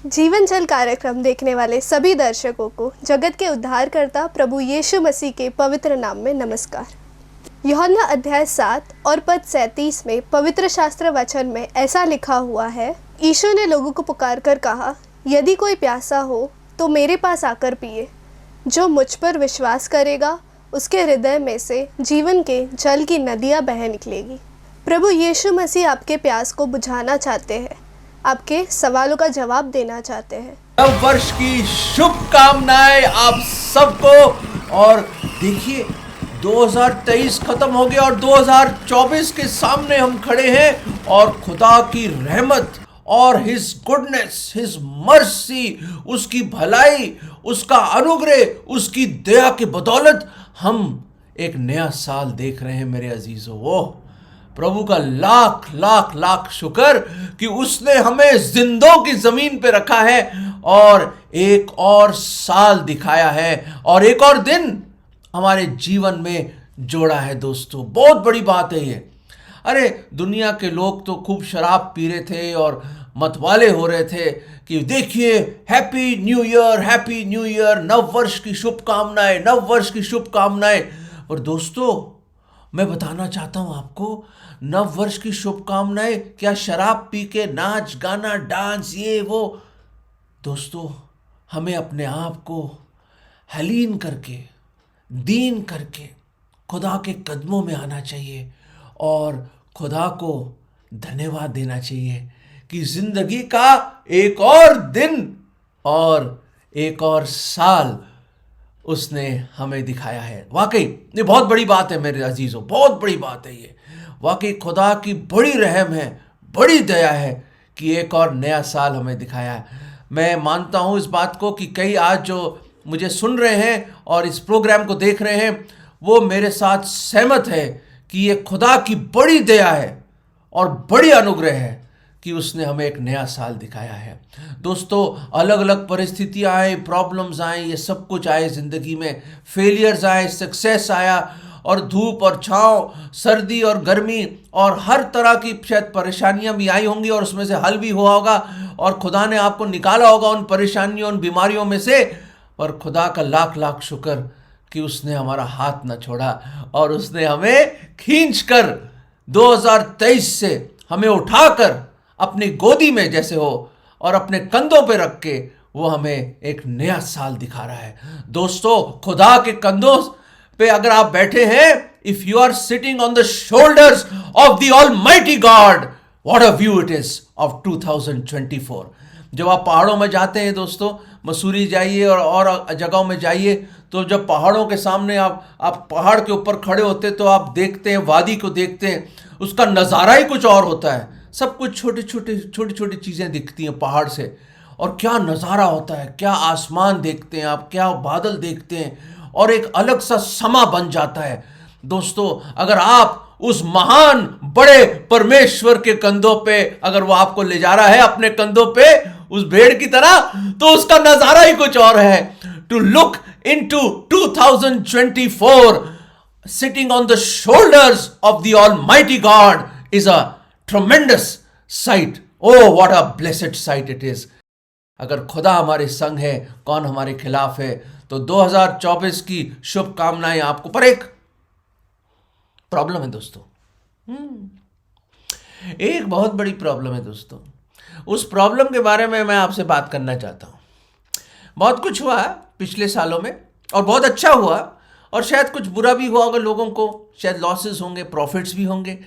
जीवन जल कार्यक्रम देखने वाले सभी दर्शकों को जगत के उद्धारकर्ता प्रभु यीशु मसीह के पवित्र नाम में नमस्कार। यूहन्ना अध्याय 7 और पद 37 में पवित्र शास्त्र वचन में ऐसा लिखा हुआ है, यीशु ने लोगों को पुकार कर कहा, यदि कोई प्यासा हो तो मेरे पास आकर पिए। जो मुझ पर विश्वास करेगा उसके हृदय में से जीवन के जल की नदियाँ बह निकलेगी। प्रभु यीशु मसीह आपके प्यास को बुझाना चाहते हैं, आपके सवालों का जवाब देना चाहते हैं। नव वर्ष की शुभकामनाएं आप सबको। और देखिए 2023 खत्म हो गया और 2024 के सामने हम खड़े हैं और खुदा की रहमत और हिज गुडनेस, हिज मर्सी, उसकी भलाई, उसका अनुग्रह, उसकी दया की बदौलत हम एक नया साल देख रहे हैं मेरे अजीजों। वो प्रभु का लाख लाख लाख शुक्र कि उसने हमें जिंदों की जमीन पे रखा है और एक और साल दिखाया है और एक और दिन हमारे जीवन में जोड़ा है। दोस्तों, बहुत बड़ी बात है ये। अरे दुनिया के लोग तो खूब शराब पी रहे थे और मतवाले हो रहे थे कि देखिए हैप्पी न्यू ईयर, नव वर्ष की शुभकामनाएं, नव वर्ष की शुभकामनाएं। और दोस्तों, मैं बताना चाहता हूं आपको, नव वर्ष की शुभकामनाएं क्या शराब पी के नाच गाना डांस ये वो? दोस्तों, हमें अपने आप को हलीन करके, दीन करके खुदा के कदमों में आना चाहिए और खुदा को धन्यवाद देना चाहिए कि जिंदगी का एक और दिन और एक और साल उसने हमें दिखाया है। वाकई ये बहुत बड़ी बात है मेरे अजीजों, बहुत बड़ी बात है ये। वाकई खुदा की बड़ी रहम है, बड़ी दया है कि एक और नया साल हमें दिखाया है। मैं मानता हूँ इस बात को कि कई आज जो मुझे सुन रहे हैं और इस प्रोग्राम को देख रहे हैं वो मेरे साथ सहमत है कि ये खुदा की बड़ी दया है और बड़ी अनुग्रह है कि उसने हमें एक नया साल दिखाया है। दोस्तों, अलग अलग परिस्थितियां आए, प्रॉब्लम्स आए, ये सब कुछ आए ज़िंदगी में, फेलियर्स आए, सक्सेस आया और धूप और छाँव, सर्दी और गर्मी और हर तरह की शायद परेशानियां भी आई होंगी और उसमें से हल भी हुआ होगा और खुदा ने आपको निकाला होगा उन परेशानियों, उन बीमारियों में से। पर खुदा का लाख लाख शुक्र कि उसने हमारा हाथ न छोड़ा और उसने हमें खींचकर 2023 से हमें उठाकर अपनी गोदी में जैसे हो और अपने कंधों पे रख के वो हमें एक नया साल दिखा रहा है। दोस्तों, खुदा के कंधों पे अगर आप बैठे हैं, if you are sitting on the shoulders of the almighty God, what a view it is of 2024। जब आप पहाड़ों में जाते हैं दोस्तों, मसूरी जाइए और जगहों में जाइए, तो जब पहाड़ों के सामने आप पहाड़ के ऊपर खड़े होते तो आप देखते हैं, वादी को देखते हैं, उसका नज़ारा ही कुछ और होता है। सब कुछ छोटी छोटी चीज़ें दिखती हैं पहाड़ से और क्या नज़ारा होता है, क्या आसमान देखते हैं आप, क्या बादल देखते हैं और एक अलग सा समा बन जाता है। दोस्तों, अगर आप उस महान बड़े परमेश्वर के कंधों पे अगर वो आपको ले जा रहा है अपने कंधों पे उस भेड़ की तरह, तो उसका नज़ारा ही कुछ और है। To look into 2024 sitting on the shoulders of the Almighty God is a tremendous sight. Oh, what a blessed sight it is. अगर खुदा हमारे संग है, कौन हमारे खिलाफ है? तो 2024 की शुभकामनाएं आपको। पर एक प्रॉब्लम है दोस्तों, एक बहुत बड़ी प्रॉब्लम है दोस्तों। उस प्रॉब्लम के बारे में मैं आपसे बात करना चाहता हूं। बहुत कुछ हुआ पिछले सालों में और बहुत अच्छा हुआ और शायद कुछ बुरा भी हुआ होगा लोगों को, शायद लॉसेस होंगे, प्रॉफिट्स भी होंगे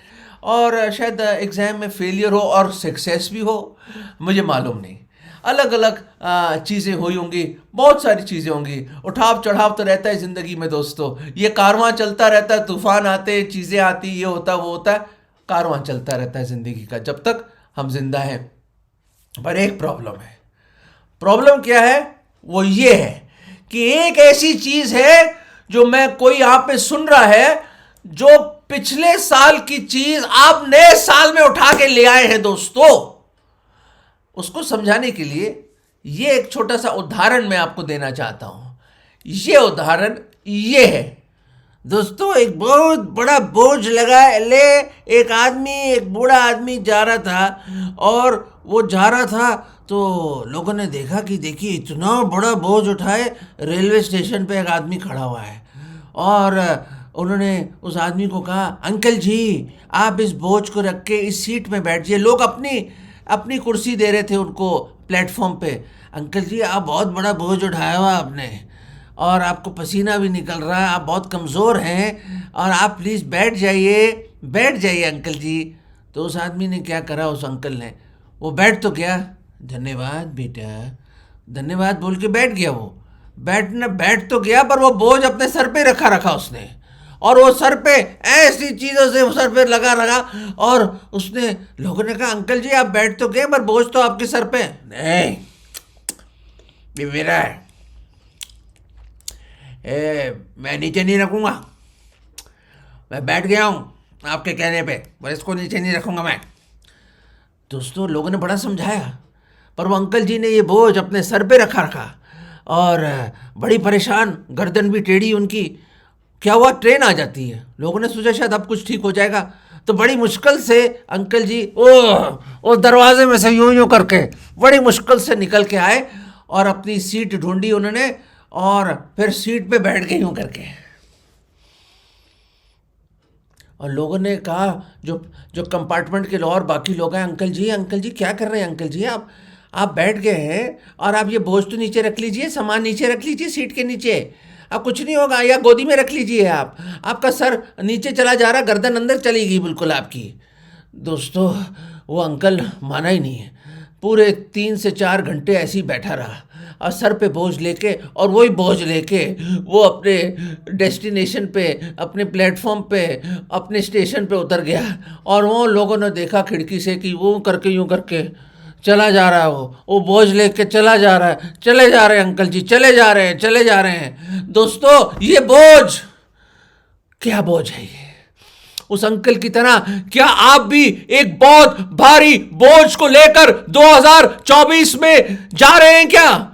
और शायद एग्ज़ाम में फेलियर हो और सक्सेस भी हो, मुझे मालूम नहीं। अलग अलग चीज़ें हुई होंगी, बहुत सारी चीज़ें होंगी। उठाव चढ़ाव तो रहता है ज़िंदगी में दोस्तों, ये कारवां चलता रहता है, तूफान आते, चीज़ें आती, ये होता वो होता है, कारवां चलता रहता है ज़िंदगी का जब तक हम जिंदा हैं। पर एक प्रॉब्लम है। प्रॉब्लम क्या है? वो ये है कि एक ऐसी चीज़ है जो मैं कोई यहाँ पे सुन रहा है, जो पिछले साल की चीज आप नए साल में उठा के ले आए हैं दोस्तों। उसको समझाने के लिए ये एक छोटा सा उदाहरण मैं आपको देना चाहता हूं। ये उदाहरण ये है। दोस्तों एक बहुत बड़ा बोझ लगा ले। एक बूढ़ा आदमी जा रहा था और वो जा रहा था तो लोगों ने देखा कि देखिए इतना बड़ा बोझ उठाए रेलवे स्टेशन पे एक आदमी खड़ा हुआ है। और उन्होंने उस आदमी को कहा, अंकल जी आप इस बोझ को रख के इस सीट में बैठ जाइए। लोग अपनी अपनी कुर्सी दे रहे थे उनको प्लेटफॉर्म पे। अंकल जी आप बहुत बड़ा बोझ उठाया हुआ आपने और आपको पसीना भी निकल रहा है, आप बहुत कमज़ोर हैं और आप प्लीज़ बैठ जाइए अंकल जी। तो उस आदमी ने क्या करा, उस अंकल ने, वो बैठ तो गया, धन्यवाद बेटा, धन्यवाद बोल के बैठ गया। वो बैठ तो गया पर वो बोझ अपने सर पे रखा उसने। और वो सर पे ऐसी चीज़ों से सर पे लगा और उसने, लोगों ने कहा अंकल जी आप बैठ तो गए पर बोझ तो आपके सर पे नहीं, ये मेरा है, मैं नीचे नहीं रखूँगा, मैं बैठ गया हूँ आपके कहने पे, पर इसको नीचे नहीं रखूँगा मैं। दोस्तों लोगों ने बड़ा समझाया पर वो अंकल जी ने ये बोझ अपने सर पे रखा और बड़ी परेशान, गर्दन भी टेढ़ी उनकी। क्या हुआ, ट्रेन आ जाती है। लोगों ने सोचा शायद अब कुछ ठीक हो जाएगा, तो बड़ी मुश्किल से अंकल जी वो दरवाजे में से यूं करके बड़ी मुश्किल से निकल के आए और अपनी सीट ढूंढी उन्होंने और फिर सीट पे बैठ गए यूं करके। और लोगों ने कहा, जो कंपार्टमेंट के और बाकी लोग हैं, अंकल जी क्या कर रहे हैं अंकल जी, आप बैठ गए हैं और आप ये बोझ तो नीचे रख लीजिए, सामान नीचे रख लीजिए सीट के नीचे, अब कुछ नहीं होगा, या गोदी में रख लीजिए आपका सर नीचे चला जा रहा, गर्दन अंदर चली गई बिल्कुल आपकी। दोस्तों वो अंकल माना ही नहीं है, पूरे 3 से 4 घंटे ऐसे ही बैठा रहा और सर पे बोझ लेके, और वही बोझ लेके वो अपने डेस्टिनेशन पे, अपने प्लेटफॉर्म पे, अपने स्टेशन पे उतर गया। और वो लोगों ने देखा खिड़की से कि वो करके यूं करके चला जा रहा है, वो बोझ लेके चला जा रहा है, चले जा रहे हैं अंकल जी, चले जा रहे हैं। दोस्तों ये बोझ, क्या बोझ है ये? उस अंकल की तरह क्या आप भी एक बहुत भारी बोझ को लेकर 2024 में जा रहे हैं क्या?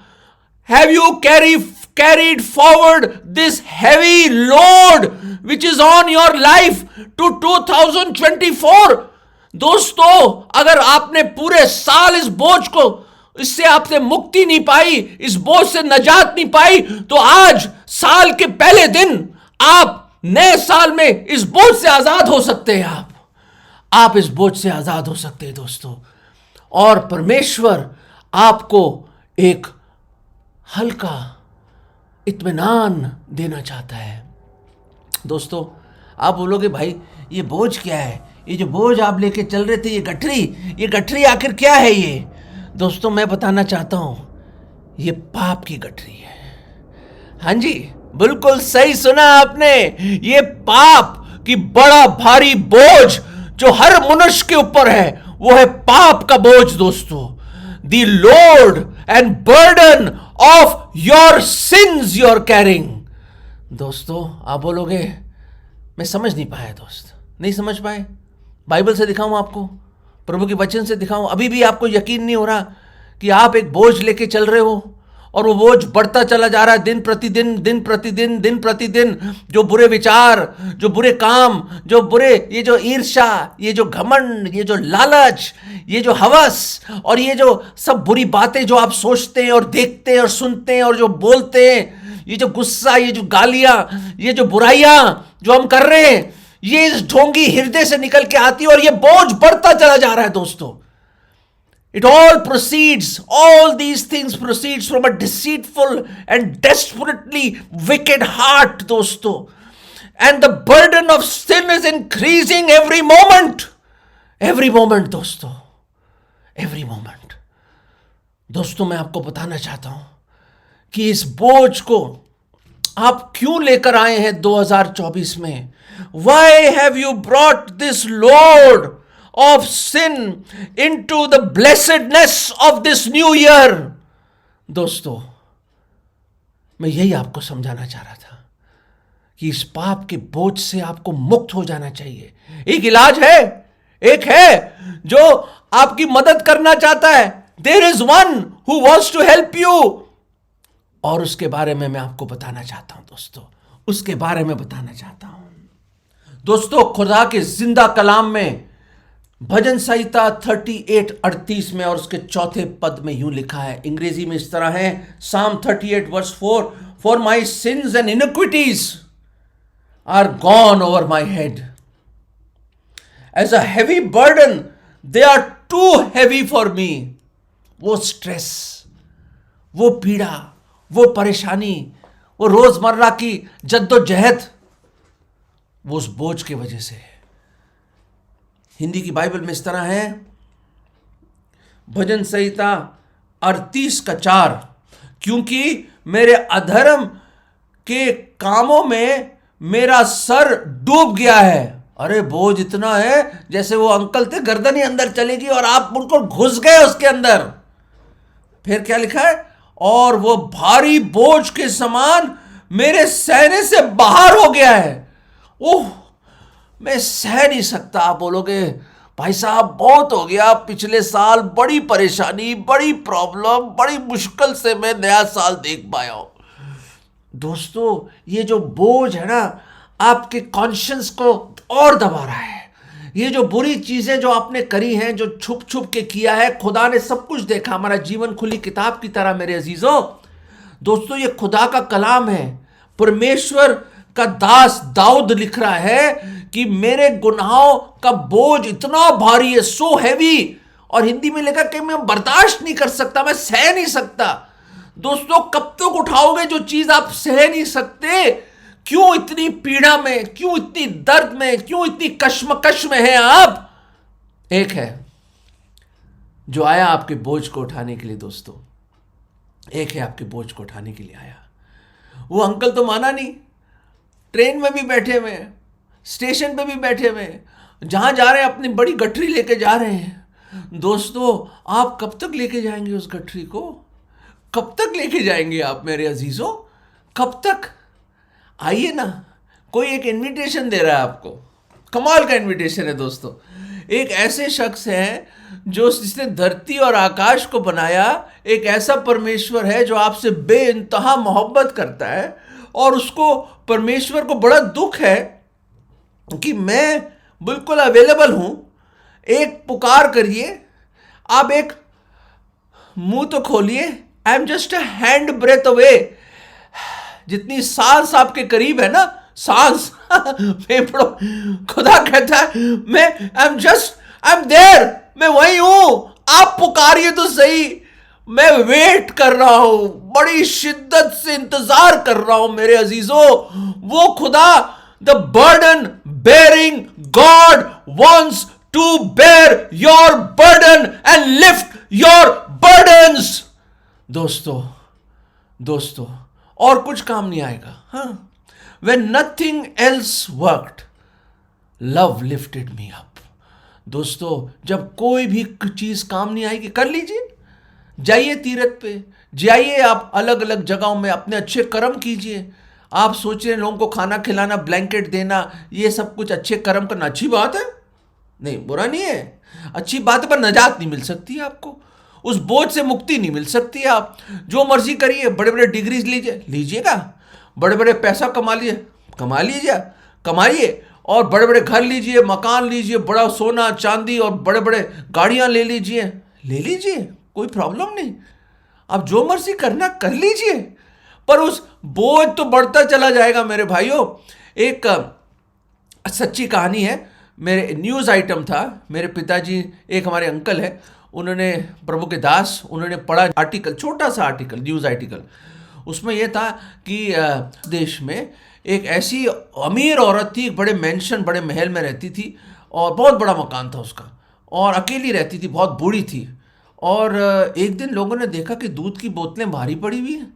Have you carried forward this heavy load which is on your life to 2024? दोस्तों अगर आपने पूरे साल इस बोझ को, इससे आपसे मुक्ति नहीं पाई, इस बोझ से नजात नहीं पाई, तो आज साल के पहले दिन आप नए साल में इस बोझ से आजाद हो सकते हैं। आप इस बोझ से आजाद हो सकते हैं दोस्तों। और परमेश्वर आपको एक हल्का इत्मीनान देना चाहता है। दोस्तों आप बोलोगे भाई ये बोझ क्या है, ये जो बोझ आप लेके चल रहे थे, ये गठरी आखिर क्या है ये? दोस्तों मैं बताना चाहता हूं, ये पाप की गठरी है। हाँ जी बिल्कुल सही सुना आपने, ये पाप की बड़ा भारी बोझ जो हर मनुष्य के ऊपर है, वो है पाप का बोझ दोस्तों। The load and burden of your sins you are carrying। दोस्तों आप बोलोगे मैं समझ नहीं पाया, दोस्त नहीं समझ पाए? बाइबल से दिखाऊं आपको, प्रभु के वचन से दिखाऊं? अभी भी आपको यकीन नहीं हो रहा कि आप एक बोझ लेके चल रहे हो और वो बोझ बढ़ता चला जा रहा है दिन प्रतिदिन। जो बुरे विचार, जो बुरे काम, जो बुरे, ये जो ईर्ष्या, ये जो घमंड, ये जो लालच, ये जो हवस और ये जो सब बुरी बातें जो आप सोचते हैं और देखते हैं और सुनते हैं और जो बोलते हैं, ये जो गुस्सा, ये जो गालियां, ये जो बुराइयां जो हम कर रहे हैं, ये इस ढोंगी हृदय से निकल के आती है और ये बोझ बढ़ता चला जा रहा है दोस्तों। all these things proceeds from a deceitful and desperately wicked heart दोस्तों। And the burden of sin is increasing every moment दोस्तों, every moment। दोस्तों मैं आपको बताना चाहता हूं कि इस बोझ को आप क्यों लेकर आए हैं 2024 में? Why have you brought this load of sin into the blessedness of this new year? दोस्तों मैं यही आपको समझाना चाह रहा था कि इस पाप के बोझ से आपको मुक्त हो जाना चाहिए। एक इलाज है, एक है जो आपकी मदद करना चाहता है। There is one who wants to help you। और उसके बारे में मैं आपको बताना चाहता हूं दोस्तों। उसके बारे में बताना चाहता हूं। दोस्तों, खुदा के जिंदा कलाम में भजन संहिता 38:38 में और उसके चौथे पद में यूं लिखा है, अंग्रेजी में इस तरह है, Psalm 38 verse 4, For my sins and iniquities are gone over my head. As a heavy burden, they are too heavy for me. वो स्ट्रेस, वो पीड़ा, वो परेशानी, वो रोजमर्रा की जद्दोजहद, वो उस बोझ की वजह से है। हिंदी की बाइबल में इस तरह है, भजन संहिता 38:4, क्योंकि मेरे अधर्म के कामों में मेरा सर डूब गया है। अरे बोझ इतना है जैसे वो अंकल थे, गर्दन ही अंदर चलेगी और आप बिल्कुल घुस गए उसके अंदर। फिर क्या लिखा है, और वो भारी बोझ के समान मेरे सहने से बाहर हो गया है। ओह, मैं सह नहीं सकता। आप बोलोगे भाई साहब बहुत हो गया, पिछले साल बड़ी परेशानी, बड़ी प्रॉब्लम, बड़ी मुश्किल से मैं नया साल देख पाया हूं। दोस्तों, ये जो बोझ है ना, आपके कॉन्शियंस को और दबा रहा है। ये जो बुरी चीजें जो आपने करी हैं, जो छुप छुप के किया है, खुदा ने सब कुछ देखा। हमारा जीवन खुली किताब की तरह मेरे अजीजों। दोस्तों, ये खुदा का कलाम है। परमेश्वर का दास दाऊद लिख रहा है कि मेरे गुनाहों का बोझ इतना भारी है, सो हैवी, और हिंदी में लिखा कि मैं बर्दाश्त नहीं कर सकता, मैं सह नहीं सकता। दोस्तों, कब तक उठाओगे जो चीज आप सह नहीं सकते? क्यों इतनी पीड़ा में, क्यों इतनी दर्द में, क्यों इतनी कश्मकश में हैं आप? एक है जो आया आपके बोझ को उठाने के लिए। दोस्तों, एक है आपके बोझ को उठाने के लिए आया। वो अंकल तो माना नहीं, ट्रेन में भी बैठे हुए हैं, स्टेशन पे भी बैठे हुए हैं, जहां जा रहे हैं अपनी बड़ी गठरी लेके जा रहे हैं। दोस्तों, आप कब तक लेके जाएंगे उस गठरी को? कब तक लेके जाएंगे आप मेरे अजीजों? कब तक? आइए ना, कोई एक इनविटेशन दे रहा है आपको। कमाल का इनविटेशन है दोस्तों। एक ऐसे शख्स है जो जिसने धरती और आकाश को बनाया, एक ऐसा परमेश्वर है जो आपसे बेइंतहा मोहब्बत करता है, और उसको, परमेश्वर को बड़ा दुख है कि मैं बिल्कुल अवेलेबल हूं। एक पुकार करिए, आप एक मुंह तो खोलिए, I am just a hand breath away. जितनी सांस आपके करीब है ना, सांस फेफड़ों, खुदा कहता है मैं आई एम देयर, मैं वही हूं। आप पुकारिए तो सही, मैं वेट कर रहा हूं, बड़ी शिद्दत से इंतजार कर रहा हूं मेरे अजीजों। वो खुदा, the burden bearing God wants to bear your burden and lift your burdens। दोस्तों, और कुछ काम नहीं आएगा। हाँ, when nothing else worked, love lifted me up। दोस्तों, जब कोई भी चीज काम नहीं आएगी, कर लीजिए, जाइए तीरथ पे, जाइए आप अलग अलग जगहों में, अपने अच्छे कर्म कीजिए। आप सोच रहे हैं लोगों को खाना खिलाना, ब्लैंकेट देना, ये सब कुछ अच्छे कर्म करना अच्छी बात है, नहीं, बुरा नहीं है, अच्छी बात है, पर नजात नहीं मिल सकती है आपको, उस बोझ से मुक्ति नहीं मिल सकती। आप जो मर्जी करिए, बड़े बड़े डिग्रीज लीजिएगा, बड़े बड़े पैसा कमाइए, और बड़े बड़े घर लीजिए, मकान लीजिए, बड़ा सोना चांदी और बड़े बड़े गाड़ियां ले लीजिए, कोई प्रॉब्लम नहीं। आप जो मर्जी करना कर लीजिए, पर उस बोझ तो बढ़ता चला जाएगा मेरे भाइयों। एक सच्ची कहानी है, मेरे न्यूज़ आइटम था, मेरे पिताजी, एक हमारे अंकल है, उन्होंने, प्रभु के दास, उन्होंने पढ़ा आर्टिकल, छोटा सा आर्टिकल, न्यूज़ आर्टिकल। उसमें यह था कि देश में एक ऐसी अमीर औरत थी, बड़े मेंशन, बड़े महल में रहती थी, और बहुत बड़ा मकान था उसका, और अकेली रहती थी, बहुत बूढ़ी थी। और एक दिन लोगों ने देखा कि दूध की बोतलें बाहर पड़ी हुई हैं,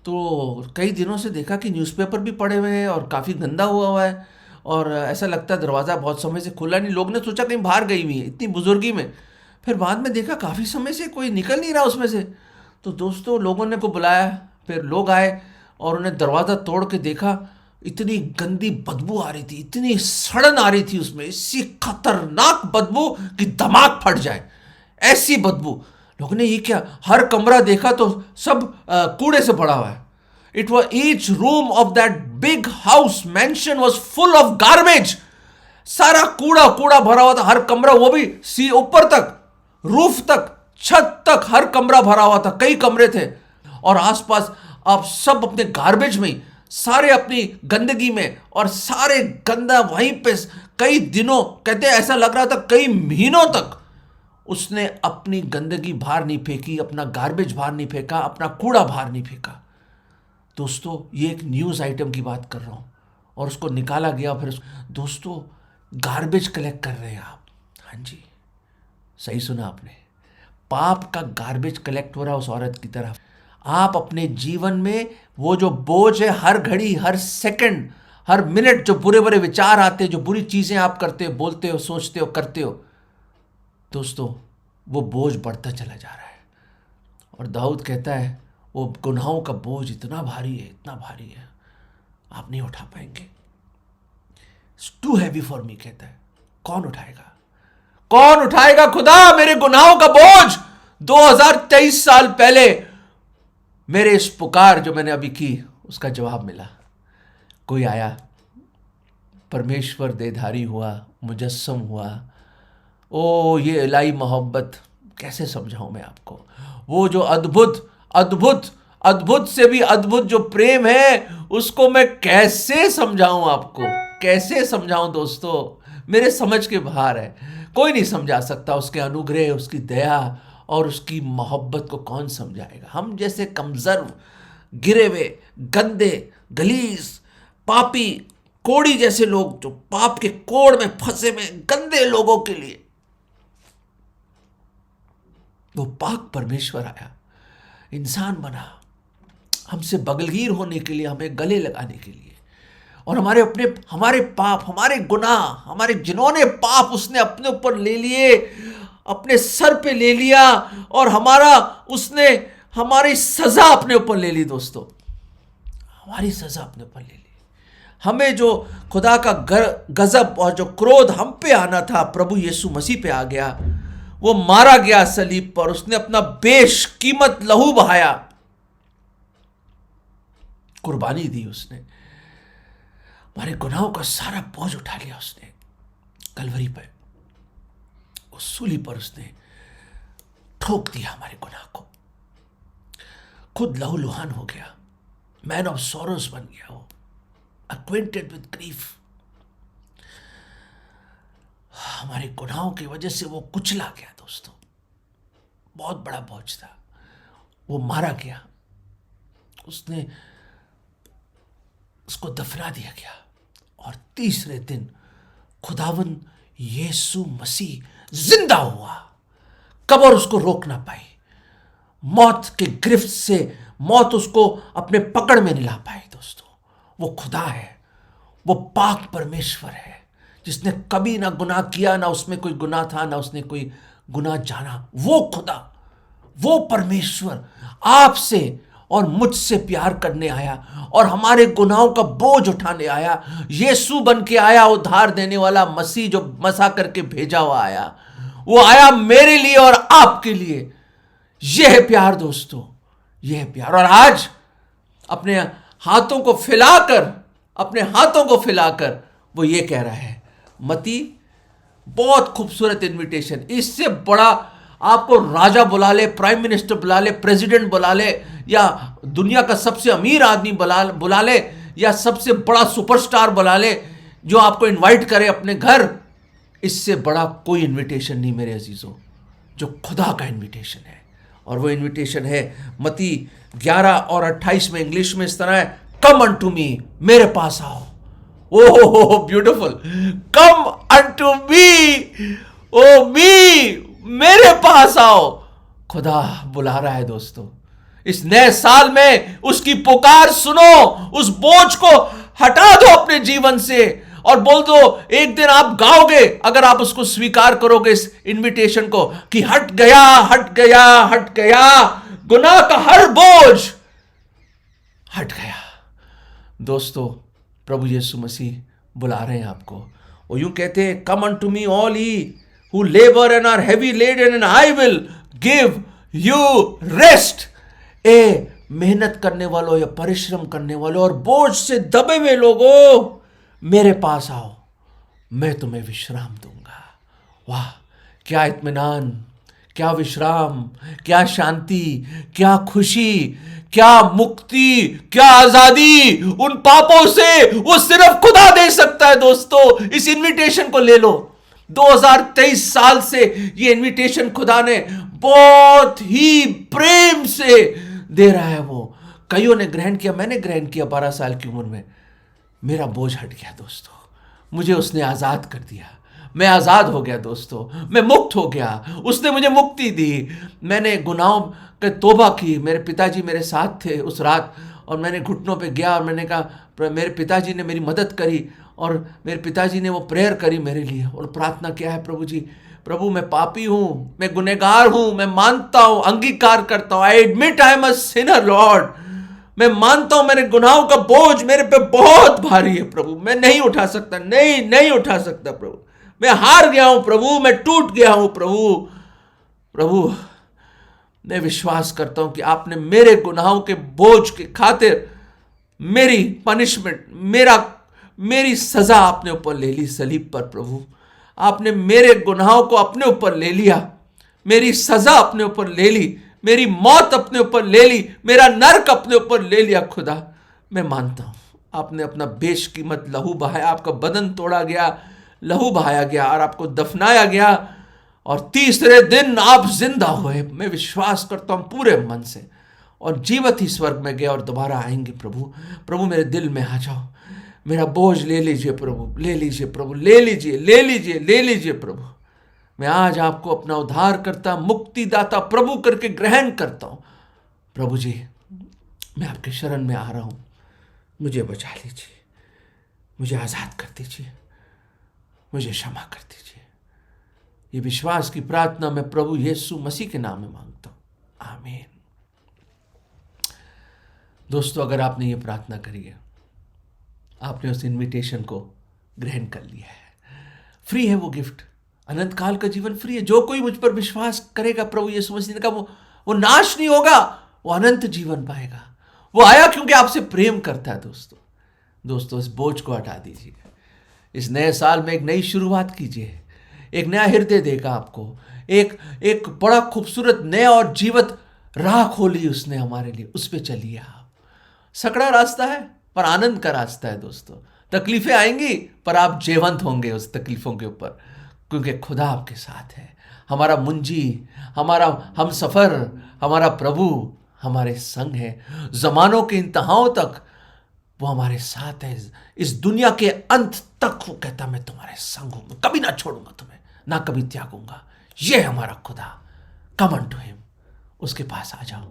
तो कई दिनों से देखा कि न्यूज़पेपर भी पड़े हुए हैं और काफ़ी गंदा हुआ है, और ऐसा लगता है दरवाज़ा बहुत समय से खुला नहीं। लोग ने सोचा कहीं बाहर गई हुई है, इतनी बुजुर्गी में। फिर बाद में देखा काफ़ी समय से कोई निकल नहीं रहा उसमें से। तो दोस्तों, लोगों ने को बुलाया, फिर लोग आए और उन्हें दरवाज़ा तोड़ के देखा, इतनी गंदी बदबू आ रही थी, इतनी सड़न आ रही थी उसमें, इसी खतरनाक बदबू कि दिमाग फट जाए, ऐसी बदबू। लोगों ने ये क्या, हर कमरा देखा तो सब कूड़े से भरा हुआ है, It was each room of that big house mansion was full of garbage. सारा कूड़ा कूड़ा भरा हुआ था, हर कमरा, वो भी सी ऊपर तक, रूफ तक, छत तक, हर कमरा भरा हुआ था, कई कमरे थे। और आसपास आप सब अपने गार्बेज में ही, सारे अपनी गंदगी में, और सारे गंदा वहीं पे कई दिनों, कहते हैं ऐसा लग रहा था कई महीनों तक उसने अपनी गंदगी बाहर नहीं फेंकी, अपना गार्बेज बाहर नहीं फेंका, अपना कूड़ा बाहर नहीं फेंका। दोस्तों, ये एक न्यूज़ आइटम की बात कर रहा हूँ, और उसको निकाला गया। फिर दोस्तों, गार्बेज कलेक्ट कर रहे हैं आप। हाँ जी, सही सुना आपने, पाप का गार्बेज कलेक्ट हो रहा है उस औरत की तरफ। आप अपने जीवन में वो जो बोझ है, हर घड़ी, हर सेकंड, हर मिनट जो बुरे बुरे विचार आते हैं, जो बुरी चीज़ें आप करते हो, बोलते हो, सोचते हो, करते हो, दोस्तों वो बोझ बढ़ता चला जा रहा है। और दाऊद कहता है वो गुनाहों का बोझ इतना भारी है, इतना भारी है, आप नहीं उठा पाएंगे। It's too heavy for me, कहता है। कौन उठाएगा, कौन उठाएगा खुदा मेरे गुनाहों का बोझ? 2023 साल पहले मेरे इस पुकार जो मैंने अभी की, उसका जवाब मिला। कोई आया, परमेश्वर देधारी हुआ, मुजस्सम हुआ। ओ ये इलाही मोहब्बत कैसे समझाऊं मैं आपको? वो जो अद्भुत अद्भुत अद्भुत से भी अद्भुत जो प्रेम है, उसको मैं कैसे समझाऊं आपको, कैसे समझाऊं दोस्तों? मेरे समझ के बाहर है, कोई नहीं समझा सकता उसके अनुग्रह, उसकी दया और उसकी मोहब्बत को कौन समझाएगा? हम जैसे कमजोर, गिरे हुए, गंदे, गलीज, पापी, कोड़ी जैसे लोग, जो पाप के कोड़ में फंसे हुए गंदे लोगों के लिए वो पाक परमेश्वर आया, इंसान बना, हमसे बगलगीर होने के लिए, हमें गले लगाने के लिए, और हमारे पाप, हमारे गुनाह, जिन्होंने पाप उसने अपने ऊपर ले लिए, अपने सर पे ले लिया, और उसने हमारी सजा अपने ऊपर ले ली। दोस्तों, हमारी सजा अपने ऊपर ले ली। हमें जो खुदा का गजब और जो क्रोध हम पे आना था, प्रभु यीशु मसीह पे आ गया। वो मारा गया सलीब पर, उसने अपना बेशकीमत लहू बहाया, कुर्बानी दी उसने, हमारे गुनाहों का सारा बोझ उठा लिया उसने कलवरी पर, उस सूली पर उसने ठोक दिया हमारे गुनाह को, खुद लहूलुहान हो गया, मैन ऑफ सॉरोज बन गया, वो acquainted with grief। हमारे गुनाहों की वजह से वो कुचला गया। दोस्तों, बहुत बड़ा बोझ था, वो मारा गया, उसको दफना दिया गया, और तीसरे दिन खुदावंद यीशु मसीह जिंदा हुआ। कब्र उसको रोक ना पाई, मौत के गिरफ्त से मौत उसको अपने पकड़ में नहीं ला पाई। दोस्तों, वो खुदा है, वो पाक परमेश्वर है, जिसने कभी ना गुनाह किया, ना उसमें कोई गुनाह था, ना उसने कोई गुनाह जाना। वो खुदा, वो परमेश्वर आपसे और मुझसे प्यार करने आया, और हमारे गुनाहों का बोझ उठाने आया। यीशु बन के आया, उद्धार देने वाला मसीह जो मसा करके भेजा हुआ आया, वो आया मेरे लिए और आपके लिए। यह है प्यार दोस्तों, यह है प्यार। और आज अपने हाथों को फैलाकर वो ये कह रहा है, मती, बहुत खूबसूरत इनविटेशन, इससे बड़ा आपको राजा बुला ले, प्राइम मिनिस्टर बुला ले, प्रेसिडेंट बुला ले, या दुनिया का सबसे अमीर आदमी बुला ले, या सबसे बड़ा सुपरस्टार बुला ले जो आपको इनवाइट करे अपने घर, इससे बड़ा कोई इनविटेशन नहीं मेरे अजीजों, जो खुदा का इनविटेशन है। और वो इनविटेशन है मती 11 और 28 में, इंग्लिश में इस तरह है, कम अनटू मी, मेरे पास आओ। ओह ब्यूटीफुल, कम अनटू मी, ओ मी, मेरे पास आओ। खुदा बुला रहा है दोस्तों, इस नए साल में उसकी पुकार सुनो, उस बोझ को हटा दो अपने जीवन से, और बोल दो, एक दिन आप गाओगे अगर आप उसको स्वीकार करोगे इस इनविटेशन को, कि हट गया, हट गया, हट गया, गुनाह का हर बोझ हट गया। दोस्तों, प्रभु यीशु मसीह बुला रहे हैं आपको। वो यूं कहते हैं, come unto me all ye who labor and are heavy laden and I will give you rest। ए मेहनत करने वालों या परिश्रम करने वालों और बोझ से दबे हुए लोगों, मेरे पास आओ, मैं तुम्हें विश्राम दूंगा। वाह, क्या इत्मीनान, क्या विश्राम, क्या शांति, क्या खुशी, क्या मुक्ति, क्या आजादी उन पापों से वो सिर्फ खुदा दे सकता है। दोस्तों, इस इनविटेशन को ले लो। 2023 साल से ये इनविटेशन खुदा ने बहुत ही प्रेम से दे रहा है। वो कईयों ने ग्रहण किया, मैंने ग्रहण किया 12 साल की उम्र में। मेरा बोझ हट गया दोस्तों, मुझे उसने आजाद कर दिया। मैं आजाद हो गया दोस्तों, मैं मुक्त हो गया। उसने मुझे मुक्ति दी। मैंने गुनाहों पे तौबा की। मेरे पिताजी मेरे साथ थे उस रात, और मैंने घुटनों पे गया और मैंने कहा, मेरे पिताजी ने मेरी मदद करी और मेरे पिताजी ने वो प्रेयर करी मेरे लिए और प्रार्थना किया है, प्रभु जी, प्रभु मैं पापी हूँ, मैं गुनहगार हूँ, मैं मानता हूँ, अंगीकार करता हूँ। I admit I am a Sinner Lord. मैं मानता हूं मेरे गुनाहों का बोझ मेरे पे बहुत भारी है प्रभु, मैं नहीं उठा सकता, नहीं उठा सकता प्रभु, मैं हार गया हूं प्रभु, मैं टूट गया हूं प्रभु। मैं विश्वास करता हूं कि आपने मेरे गुनाहों के बोझ के खातिर मेरी पनिशमेंट, मेरी सजा आपने ऊपर ले ली सलीब पर। प्रभु, आपने मेरे गुनाहों को अपने ऊपर ले लिया, मेरी सजा अपने ऊपर ले ली, मेरी मौत अपने ऊपर ले ली, मेरा नरक अपने ऊपर ले लिया। खुदा, मैं मानता हूं आपने अपना बेशकीमत लहू बहाया, आपका बदन तोड़ा गया, लहू बहाया गया और आपको दफनाया गया और तीसरे दिन आप जिंदा हुए। मैं विश्वास करता हूं पूरे मन से, और जीवित ही स्वर्ग में गए और दोबारा आएंगे। प्रभु मेरे दिल में आ जाओ, मेरा बोझ ले लीजिए प्रभु, ले लीजिए प्रभु, ले लीजिए प्रभु। मैं आज आपको अपना उद्धारकर्ता, मुक्तिदाता प्रभु करके ग्रहण करता हूं। प्रभु जी, मैं आपके शरण में आ रहा हूं, मुझे बचा लीजिए, मुझे आजाद कर दीजिए, मुझे क्षमा कर दीजिए। ये विश्वास की प्रार्थना मैं प्रभु यीशु मसीह के नाम में मांगता हूं, आमीन। दोस्तों, अगर आपने ये प्रार्थना करी है, आपने उस इनविटेशन को ग्रहण कर लिया है, फ्री है वो गिफ्ट, अनंत काल का जीवन फ्री है। जो कोई मुझ पर विश्वास करेगा, प्रभु यीशु मसीह ने कहा, वो नाश नहीं होगा, वो अनंत जीवन पाएगा। वो आया क्योंकि आपसे प्रेम करता है। दोस्तों, इस बोझ को हटा दीजिए। इस नए साल में एक नई शुरुआत कीजिए, एक नया हृदय देगा आपको, एक बड़ा खूबसूरत नया और जीवित राह खोली उसने हमारे लिए, उस पर चलिए आप। सकड़ा रास्ता है पर आनंद का रास्ता है दोस्तों। तकलीफें आएंगी पर आप जीवंत होंगे उस तकलीफों के ऊपर, क्योंकि खुदा आपके साथ है। हमारा मुंजी, हमारा हम सफर, हमारा प्रभु हमारे संग है। जमानों के इंतहाओं तक वो हमारे साथ है। इस दुनिया के अंत तक वो कहता, मैं तुम्हारे संग हूं, कभी ना छोड़ूंगा तुम्हें, ना कभी त्यागूंगा। ये हमारा खुदा। कम अनटू हिम, उसके पास आ जाओ,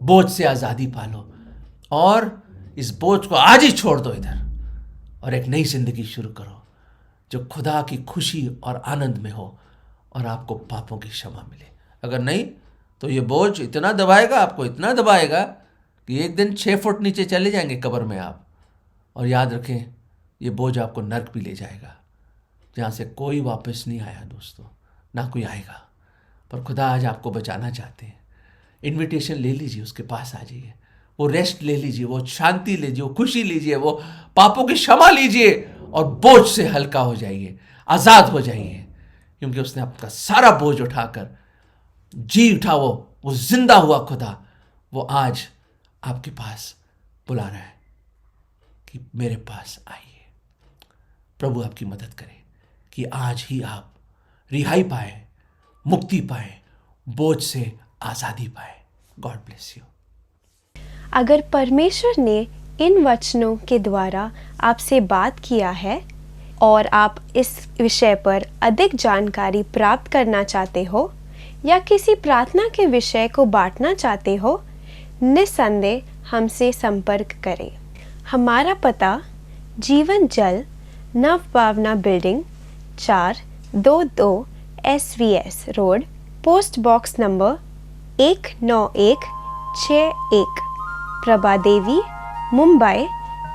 बोझ से आजादी पालो और इस बोझ को आज ही छोड़ दो इधर और एक नई जिंदगी शुरू करो जो खुदा की खुशी और आनंद में हो और आपको पापों की क्षमा मिले। अगर नहीं तो ये बोझ इतना दबाएगा, आपको इतना दबाएगा कि एक दिन 6 फुट नीचे चले जाएंगे कब्र में आप। और याद रखें, ये बोझ आपको नर्क भी ले जाएगा, जहाँ से कोई वापस नहीं आया दोस्तों, ना कोई आएगा। पर खुदा आज आपको बचाना चाहते हैं। इन्विटेशन ले लीजिए, उसके पास आ जाइए, वो रेस्ट ले लीजिए, वो शांति लीजिए, वो खुशी लीजिए, वो पापों की क्षमा लीजिए और बोझ से हल्का हो जाइए, आज़ाद हो जाइए, क्योंकि उसने आपका सारा बोझ उठाकर जी उठा। वो जिंदा हुआ खुदा, वो आज आपके पास बुला रहा है कि मेरे पास आइए। प्रभु आपकी मदद करे कि आज ही आप रिहाई पाए, मुक्ति पाए, बोझ से आज़ादी पाए। God bless you. अगर परमेश्वर ने इन वचनों के द्वारा आपसे बात किया है और आप इस विषय पर अधिक जानकारी प्राप्त करना चाहते हो या किसी प्रार्थना के विषय को बांटना चाहते हो, निस्संदेह हमसे संपर्क करें। हमारा पता Jeevan Jal Nav Bhavna building 422 SVS road, post box number 19161, Prabha Devi, Mumbai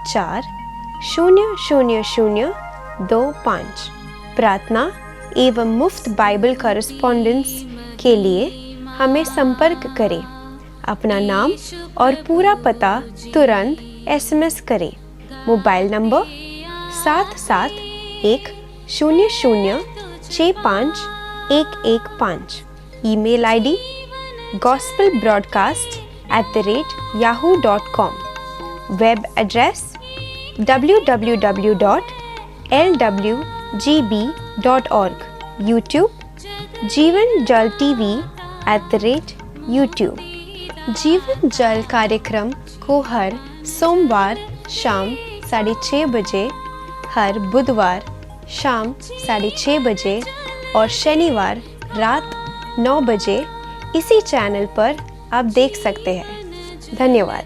400025। प्रार्थना एवं मुफ्त बाइबल कॉरेस्पॉन्डेंस के लिए हमें संपर्क करें। अपना नाम और पूरा पता तुरंत SMS करें। Mobile number 7710065115। Email ID gospelbroadcast@yahoo.com। Web address www.lwgb.org। YouTube जीवन जल TV @YouTube। जीवन जल कार्यक्रम को हर सोमवार शाम 6:30 बजे, हर बुधवार शाम 6:30 बजे और शनिवार रात 9 बजे इसी चैनल पर आप देख सकते हैं। धन्यवाद।